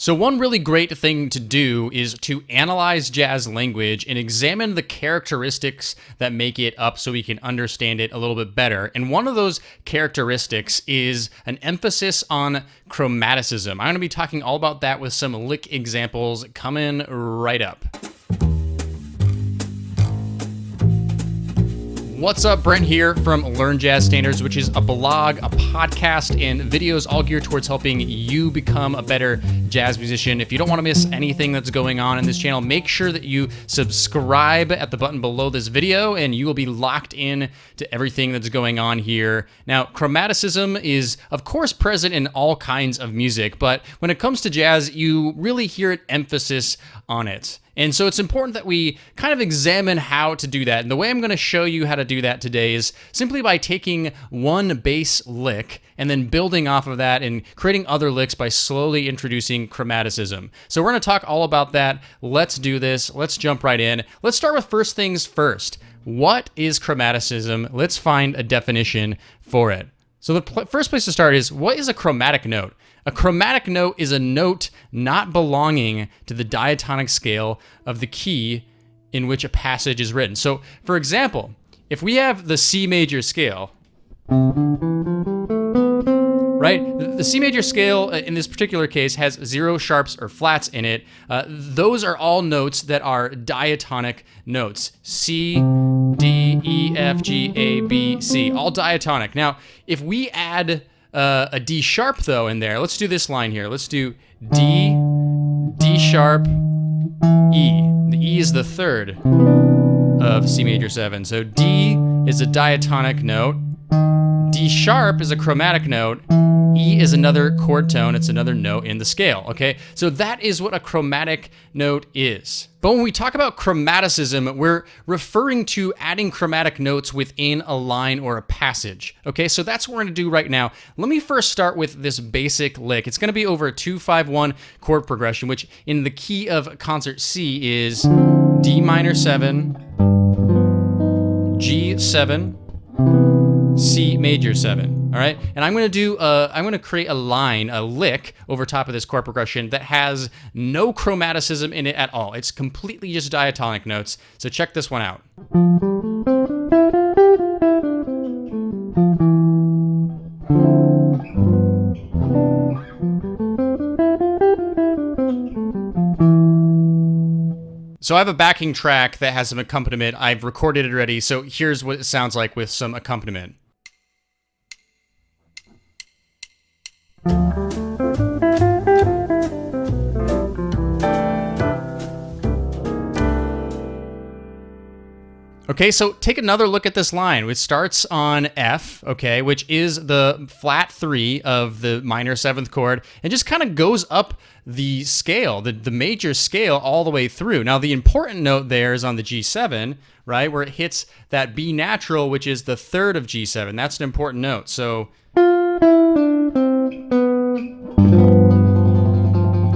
So one really great thing to do is to analyze jazz language and examine the characteristics that make it up so we can understand it a little bit better. And one of those characteristics is an emphasis on chromaticism. I'm going to be talking all about that with some lick examples coming right up. What's up, Brent here from Learn Jazz Standards, which is a blog, a podcast, and videos all geared towards helping you become a better jazz musician. If you don't want to miss anything that's going on in this channel, make sure that you subscribe at the button below this video, and you will be locked in to everything that's going on here. Now, chromaticism is, of course, present in all kinds of music, but when it comes to jazz, you really hear an emphasis on it. And so it's important that we kind of examine how to do that. And the way I'm going to show you how to do that today is simply by taking one bass lick and then building off of that and creating other licks by slowly introducing chromaticism. So we're going to talk all about that. Let's do this. Let's jump right in. Let's start with first things first. What is chromaticism? Let's find a definition for it. So the first place to start is, what is a chromatic note? A chromatic note is a note not belonging to the diatonic scale of the key in which a passage is written. So, for example, if we have the C major scale, right? The C major scale in this particular case has 0 sharps or flats in it. Those are all notes that are diatonic notes. C, D, E, F, G, A, B, C, all diatonic. Now, if we add a D sharp though in there, let's do this line here. Let's do D, D sharp, E. The E is the third of C major 7. So D is a diatonic note. D sharp is a chromatic note. E is another chord tone. It's another note in the scale, okay? So that is what a chromatic note is. But when we talk about chromaticism, we're referring to adding chromatic notes within a line or a passage, okay? So that's what we're gonna do right now. Let me first start with this basic lick. It's gonna be over a 2-5-1 chord progression, which in the key of concert C is D minor 7, G7, C major 7. All right, and I'm gonna create a line, a lick over top of this chord progression that has no chromaticism in it at all. It's completely just diatonic notes. So check this one out. So I have a backing track that has some accompaniment. I've recorded it already, so here's what it sounds like with some accompaniment. Okay, so take another look at this line, which starts on F, okay, which is the flat 3 of the minor 7th chord, and just kind of goes up the scale, the major scale all the way through. Now, the important note there is on the G7, right, where it hits that B natural, which is the 3rd of G7. That's an important note. So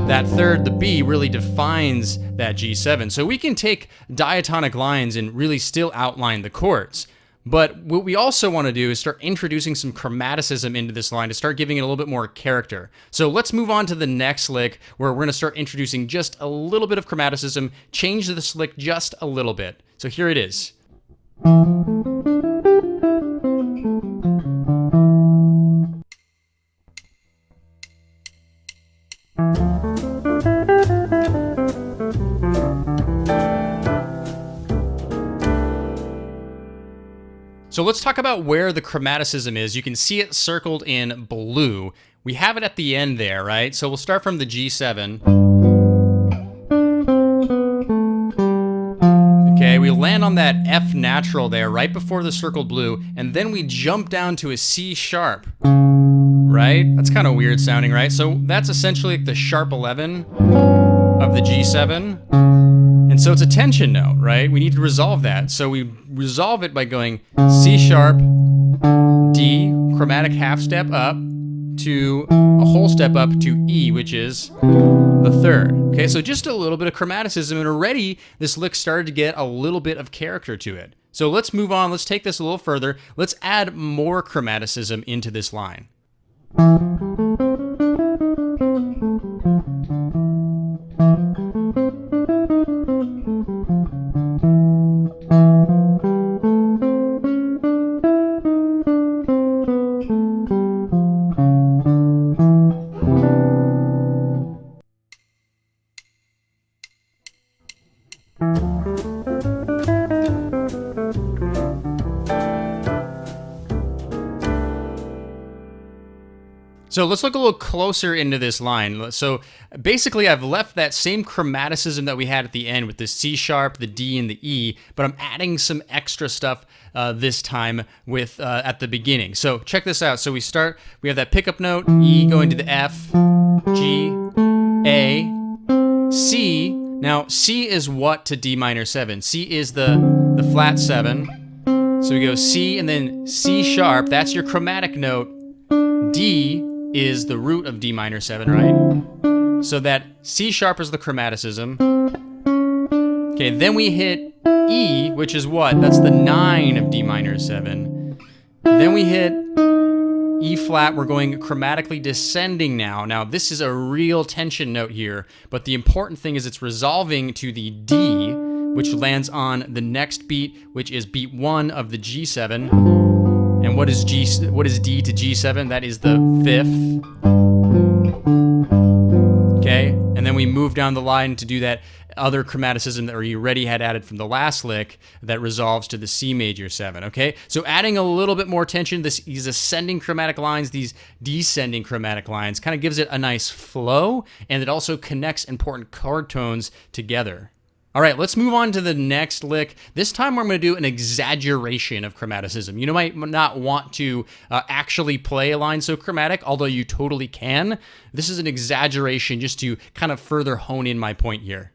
that 3rd, the B, really defines that G7. So we can take diatonic lines and really still outline the chords. But what we also want to do is start introducing some chromaticism into this line to start giving it a little bit more character. So let's move on to the next lick, where we're going to start introducing just a little bit of chromaticism, change this lick just a little bit. So here it is. So let's talk about where the chromaticism is. You can see it circled in blue. We have it at the end there, right? So we'll start from the G7. Okay, we land on that F natural there right before the circled blue, and then we jump down to a C sharp, right? That's kind of weird sounding, right? So that's essentially like the sharp 11 of the G7. And so it's a tension note, right? We need to resolve that. So we resolve it by going C sharp, D, chromatic half step up to a whole step up to E, which is the 3rd. Okay, so just a little bit of chromaticism, and already this lick started to get a little bit of character to it. So let's move on. Let's take this a little further. Let's add more chromaticism into this line. So let's look a little closer into this line. So basically I've left that same chromaticism that we had at the end with the C sharp, the D, and the E, but I'm adding some extra stuff this time with at the beginning. So check this out. So we have that pickup note, E going to the F, G, A, C. Now C is what to D minor 7? C is the flat 7. So we go C and then C sharp, that's your chromatic note. D is the root of D minor 7, right? So that C sharp is the chromaticism. Okay, then we hit E, which is what? That's the 9 of D minor 7. Then we hit E flat, we're going chromatically descending now. Now this is a real tension note here, but the important thing is it's resolving to the D, which lands on the next beat, which is beat 1 of the G7. And what is D to G7? That is the 5th. Okay, and then we move down the line to do that other chromaticism that we already had added from the last lick that resolves to the C major 7, okay? So adding a little bit more tension, these ascending chromatic lines, these descending chromatic lines, kind of gives it a nice flow, and it also connects important chord tones together. All right, let's move on to the next lick. This time I'm going to do an exaggeration of chromaticism. You might not want to actually play a line so chromatic, although you totally can. This is an exaggeration just to kind of further hone in my point here.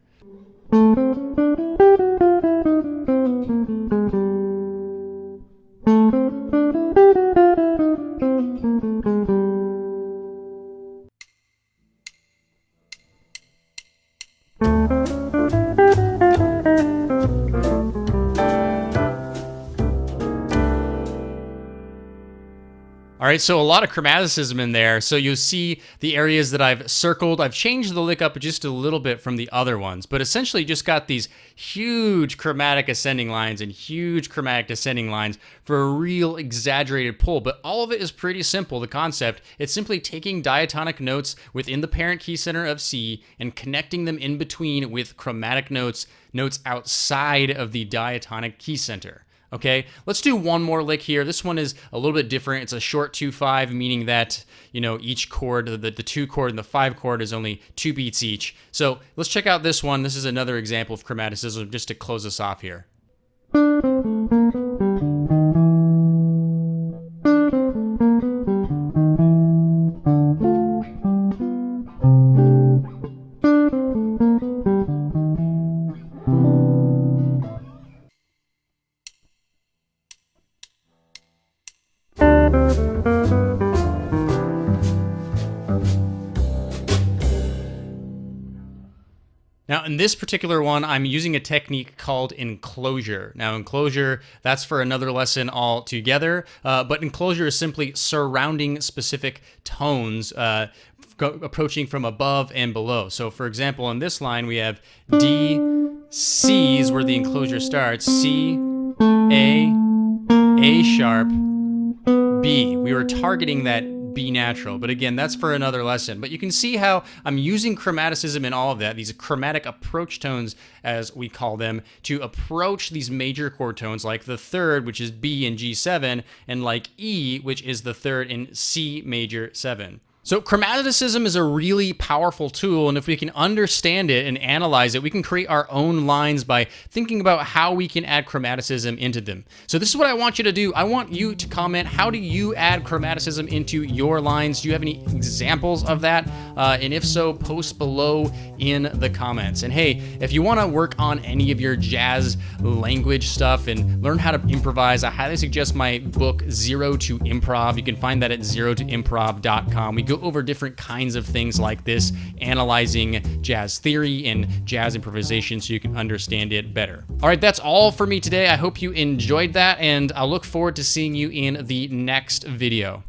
All right, so a lot of chromaticism in there. So you'll see the areas that I've circled. I've changed the lick up just a little bit from the other ones, but essentially just got these huge chromatic ascending lines and huge chromatic descending lines for a real exaggerated pull. But all of it is pretty simple, the concept. It's simply taking diatonic notes within the parent key center of C and connecting them in between with chromatic notes outside of the diatonic key center. Okay, let's do one more lick here. This one is a little bit different. It's a short 2/5, meaning that, you know, each chord, the 2 chord and the 5 chord is only 2 beats each. So let's check out this one. This is another example of chromaticism just to close us off here. Now, in this particular one, I'm using a technique called enclosure. Now, enclosure, that's for another lesson altogether, but enclosure is simply surrounding specific tones, approaching from above and below. So, for example, in this line, we have D, C is where the enclosure starts, C, A sharp, B. We were targeting that B natural, but again, that's for another lesson. But you can see how I'm using chromaticism in all of that, these chromatic approach tones, as we call them, to approach these major chord tones like the 3rd, which is B in G7, and like E, which is the 3rd in C major 7. So chromaticism is a really powerful tool, and if we can understand it and analyze it, we can create our own lines by thinking about how we can add chromaticism into them. So this is what I want you to do. I want you to comment, how do you add chromaticism into your lines? Do you have any examples of that? And if so, post below in the comments. And hey, if you want to work on any of your jazz language stuff and learn how to improvise, I highly suggest my book, Zero to Improv. You can find that at zerotoimprov.com. We go over different kinds of things like this, analyzing jazz theory and jazz improvisation so you can understand it better. All right, that's all for me today. I hope you enjoyed that, and I look forward to seeing you in the next video.